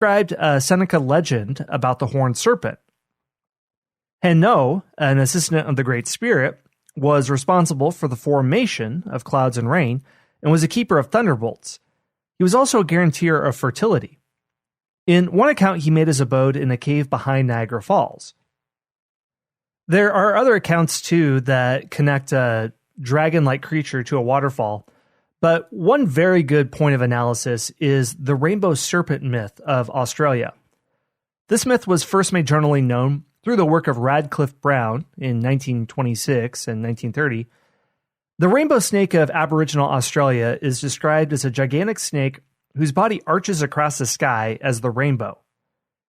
described a Seneca legend about the horned serpent. Hanno, an assistant of the Great Spirit, was responsible for the formation of clouds and rain and was a keeper of thunderbolts. He was also a guarantor of fertility. In one account, he made his abode in a cave behind Niagara Falls. There are other accounts, too, that connect a dragon-like creature to a waterfall, but one very good point of analysis is the rainbow serpent myth of Australia. This myth was first made generally known through the work of Radcliffe Brown in 1926 and 1930. The rainbow snake of Aboriginal Australia is described as a gigantic snake whose body arches across the sky as the rainbow.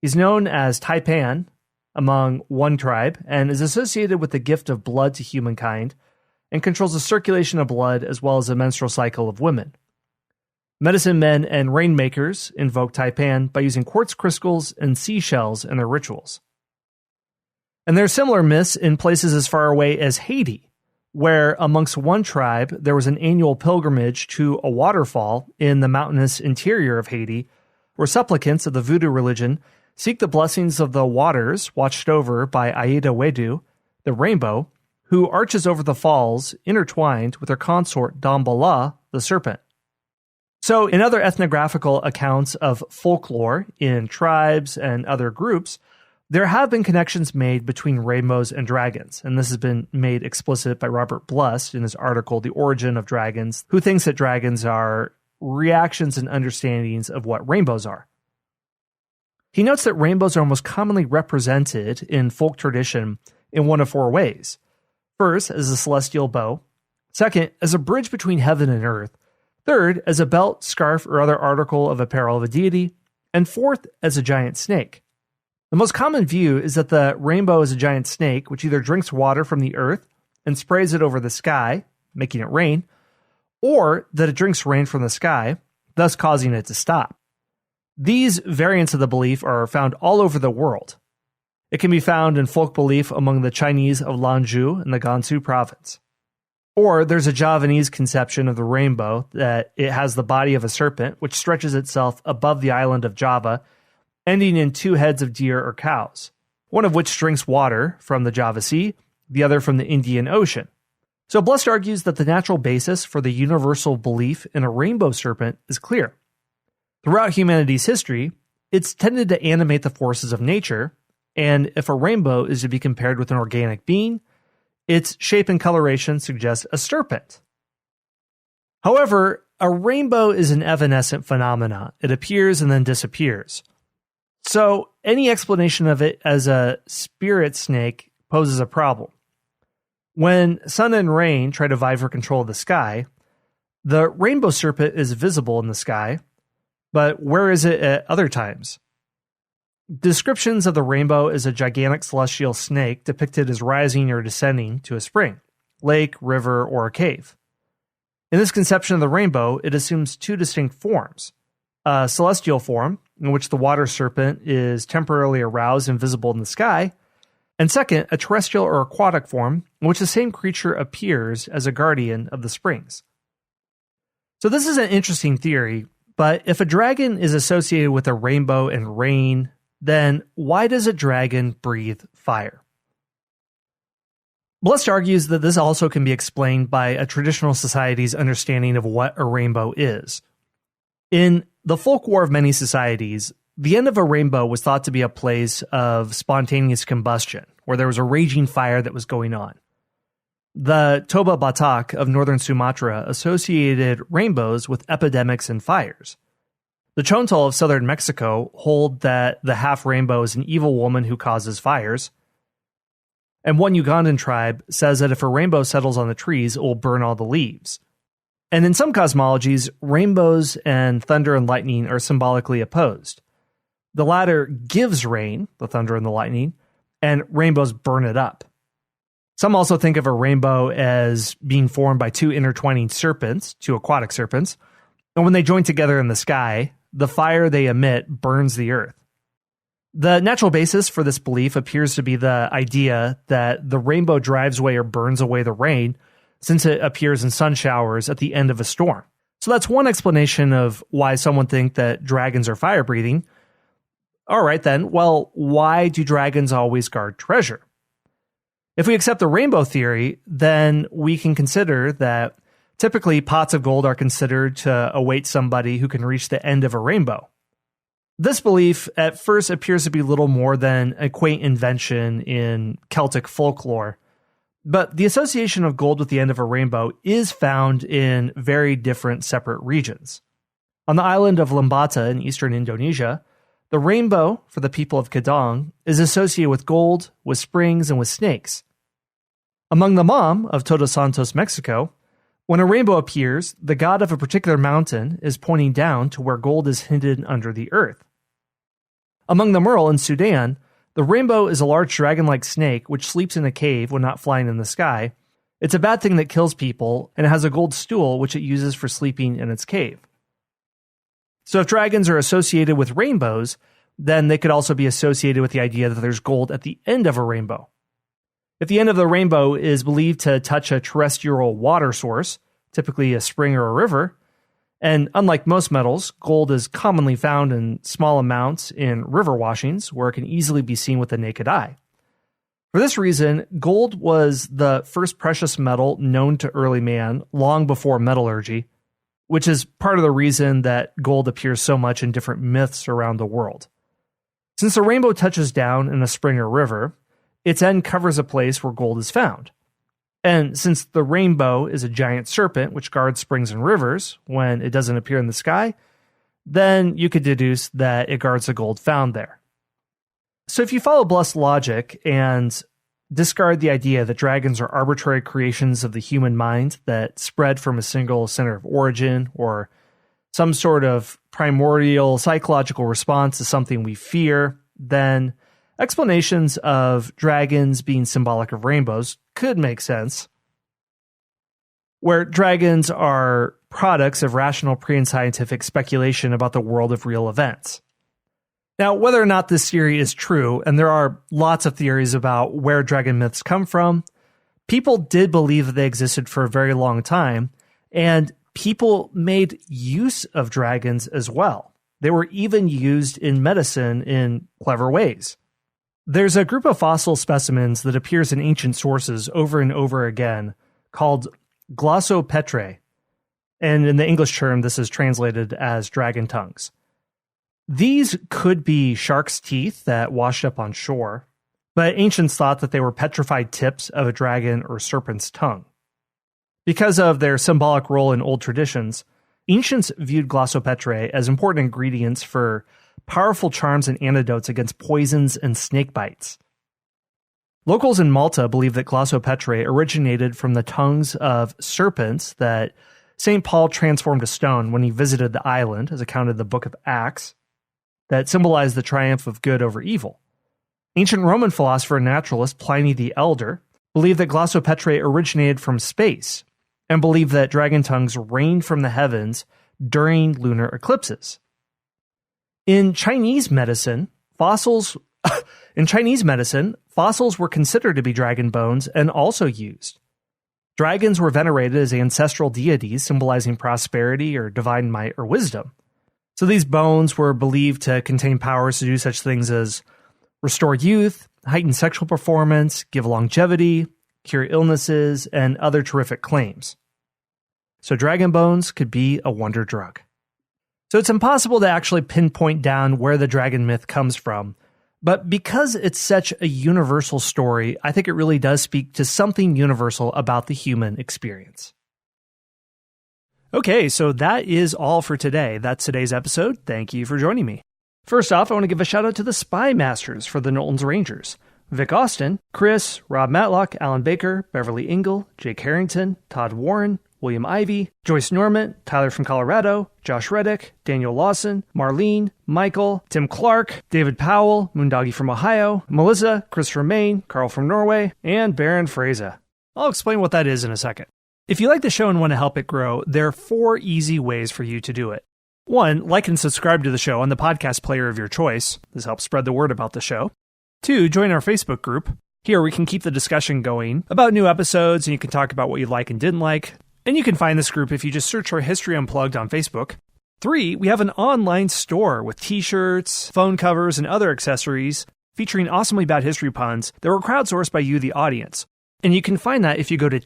He's known as Taipan among one tribe and is associated with the gift of blood to humankind and controls the circulation of blood as well as the menstrual cycle of women. Medicine men and rainmakers invoke Taipan by using quartz crystals and seashells in their rituals. And there are similar myths in places as far away as Haiti, where amongst one tribe there was an annual pilgrimage to a waterfall in the mountainous interior of Haiti, where supplicants of the voodoo religion seek the blessings of the waters watched over by Aida Wedu, the rainbow, who arches over the falls intertwined with her consort Dambala, the serpent. So in other ethnographical accounts of folklore in tribes and other groups, there have been connections made between rainbows and dragons, and this has been made explicit by Robert Blust in his article, The Origin of Dragons, who thinks that dragons are reactions and understandings of what rainbows are. He notes that rainbows are most commonly represented in folk tradition in one of four ways. First, as a celestial bow. Second, as a bridge between heaven and earth. Third, as a belt, scarf, or other article of apparel of a deity. And fourth, as a giant snake. The most common view is that the rainbow is a giant snake which either drinks water from the earth and sprays it over the sky, making it rain, or that it drinks rain from the sky, thus causing it to stop. These variants of the belief are found all over the world. It can be found in folk belief among the Chinese of Lanzhou in the Gansu province. Or there's a Javanese conception of the rainbow that it has the body of a serpent which stretches itself above the island of Java, ending in two heads of deer or cows, one of which drinks water from the Java Sea, the other from the Indian Ocean. So Blust argues that the natural basis for the universal belief in a rainbow serpent is clear. Throughout humanity's history, it's tended to animate the forces of nature, and if a rainbow is to be compared with an organic being, its shape and coloration suggests a serpent. However, a rainbow is an evanescent phenomena. It appears and then disappears. So any explanation of it as a spirit snake poses a problem. When sun and rain try to vie for control of the sky, the rainbow serpent is visible in the sky, but where is it at other times? Descriptions of the rainbow as a gigantic celestial snake depicted as rising or descending to a spring, lake, river, or a cave. In this conception of the rainbow, it assumes two distinct forms. A celestial form, in which the water serpent is temporarily aroused and visible in the sky, and second, a terrestrial or aquatic form, in which the same creature appears as a guardian of the springs. So this is an interesting theory, but if a dragon is associated with a rainbow and rain, then why does a dragon breathe fire? Blust argues that this also can be explained by a traditional society's understanding of what a rainbow is. In the folklore of many societies, the end of a rainbow was thought to be a place of spontaneous combustion, where there was a raging fire that was going on. The Toba Batak of northern Sumatra associated rainbows with epidemics and fires. The Chontal of southern Mexico hold that the half rainbow is an evil woman who causes fires. And one Ugandan tribe says that if a rainbow settles on the trees, it will burn all the leaves. And in some cosmologies, rainbows and thunder and lightning are symbolically opposed. The latter gives rain, the thunder and the lightning, and rainbows burn it up. Some also think of a rainbow as being formed by two intertwining serpents, two aquatic serpents, and when they join together in the sky, the fire they emit burns the earth. The natural basis for this belief appears to be the idea that the rainbow drives away or burns away the rain, since it appears in sun showers at the end of a storm. So that's one explanation of why someone think that dragons are fire-breathing. All right then, well, why do dragons always guard treasure? If we accept the rainbow theory, then we can consider that typically pots of gold are considered to await somebody who can reach the end of a rainbow. This belief at first appears to be little more than a quaint invention in Celtic folklore, but the association of gold with the end of a rainbow is found in very different separate regions. On the island of Lembata in eastern Indonesia, the rainbow for the people of Kadang is associated with gold, with springs, and with snakes. Among the Mam of Todos Santos, Mexico, when a rainbow appears, the god of a particular mountain is pointing down to where gold is hidden under the earth. Among the Merle in Sudan, the rainbow is a large dragon-like snake which sleeps in a cave when not flying in the sky. It's a bad thing that kills people, and it has a gold stool which it uses for sleeping in its cave. So if dragons are associated with rainbows, then they could also be associated with the idea that there's gold at the end of a rainbow. If the end of the rainbow is believed to touch a terrestrial water source, typically a spring or a river, and unlike most metals, gold is commonly found in small amounts in river washings where it can easily be seen with the naked eye. For this reason, gold was the first precious metal known to early man long before metallurgy, which is part of the reason that gold appears so much in different myths around the world. Since the rainbow touches down in a spring or river, its end covers a place where gold is found. And since the rainbow is a giant serpent which guards springs and rivers when it doesn't appear in the sky, then you could deduce that it guards the gold found there. So if you follow Bluff's logic and discard the idea that dragons are arbitrary creations of the human mind that spread from a single center of origin or some sort of primordial psychological response to something we fear, then explanations of dragons being symbolic of rainbows could make sense. Where dragons are products of rational pre and scientific speculation about the world of real events. Now, whether or not this theory is true, and there are lots of theories about where dragon myths come from, people did believe that they existed for a very long time, and people made use of dragons as well. They were even used in medicine in clever ways. There's a group of fossil specimens that appears in ancient sources over and over again called glossopetrae, and in the English term, this is translated as dragon tongues. These could be shark's teeth that washed up on shore, but ancients thought that they were petrified tips of a dragon or serpent's tongue. Because of their symbolic role in old traditions, ancients viewed glossopetrae as important ingredients for powerful charms and antidotes against poisons and snake bites. Locals in Malta believe that glossopetrae originated from the tongues of serpents that St. Paul transformed to stone when he visited the island, as accounted in the Book of Acts, that symbolized the triumph of good over evil. Ancient Roman philosopher and naturalist Pliny the Elder believed that glossopetrae originated from space and believed that dragon tongues rained from the heavens during lunar eclipses. In Chinese medicine, fossils were considered to be dragon bones and also used. Dragons were venerated as ancestral deities symbolizing prosperity or divine might or wisdom. So these bones were believed to contain powers to do such things as restore youth, heighten sexual performance, give longevity, cure illnesses, and other terrific claims. So dragon bones could be a wonder drug. So it's impossible to actually pinpoint down where the dragon myth comes from, but because it's such a universal story, I think it really does speak to something universal about the human experience. Okay, so that is all for today. That's today's episode. Thank you for joining me. First off, I want to give a shout out to the Spy Masters for the Knowlton's Rangers. Vic Austin, Chris, Rob Matlock, Alan Baker, Beverly Engel, Jake Harrington, Todd Warren, William Ivey, Joyce Norman, Tyler from Colorado, Josh Reddick, Daniel Lawson, Marlene, Michael, Tim Clark, David Powell, Moondoggy from Ohio, Melissa, Christopher Main, Carl from Norway, and Baron Fraser. I'll explain what that is in a second. If you like the show and want to help it grow, there are 4 easy ways for you to do it. 1, like and subscribe to the show on the podcast player of your choice. This helps spread the word about the show. 2, join our Facebook group. Here we can keep the discussion going about new episodes, and you can talk about what you like and didn't like. And you can find this group if you just search for History Unplugged on Facebook. 3, we have an online store with t-shirts, phone covers, and other accessories featuring awesomely bad history puns that were crowdsourced by you, the audience. And you can find that if you go to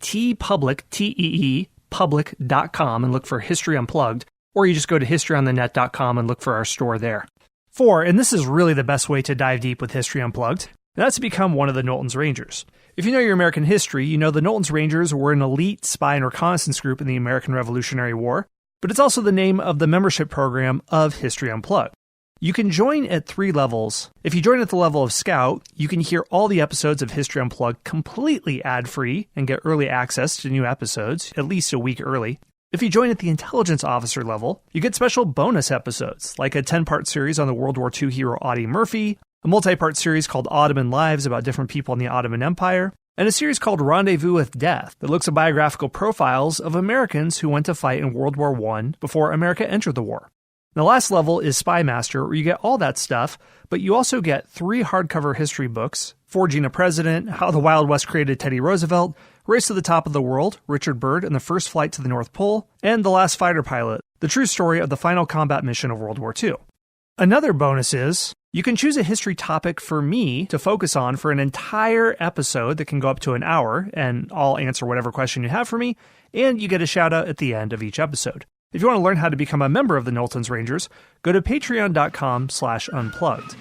public.com and look for History Unplugged, or you just go to historyonthenet.com and look for our store there. 4, and this is really the best way to dive deep with History Unplugged, and that's to become one of the Knowlton's Rangers. If you know your American history, you know the Knowlton's Rangers were an elite spy and reconnaissance group in the American Revolutionary War, but it's also the name of the membership program of History Unplugged. You can join at 3 levels. If you join at the level of Scout, you can hear all the episodes of History Unplugged completely ad-free and get early access to new episodes, at least a week early. If you join at the Intelligence Officer level, you get special bonus episodes, like a 10-part series on the World War II hero Audie Murphy, a multi-part series called Ottoman Lives about different people in the Ottoman Empire, and a series called Rendezvous with Death that looks at biographical profiles of Americans who went to fight in World War I before America entered the war. The last level is Spy Master, where you get all that stuff, but you also get 3 hardcover history books, Forging a President, How the Wild West Created Teddy Roosevelt, Race to the Top of the World, Richard Byrd and the First Flight to the North Pole, and The Last Fighter Pilot, the true story of the final combat mission of World War II. Another bonus is, you can choose a history topic for me to focus on for an entire episode that can go up to an hour, and I'll answer whatever question you have for me, and you get a shout out at the end of each episode. If you want to learn how to become a member of the Knowlton's Rangers, go to patreon.com/unplugged.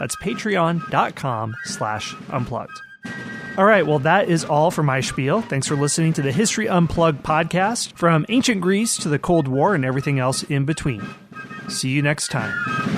That's patreon.com/unplugged. All right, well, that is all for my spiel. Thanks for listening to the History Unplugged podcast, from ancient Greece to the Cold War and everything else in between. See you next time.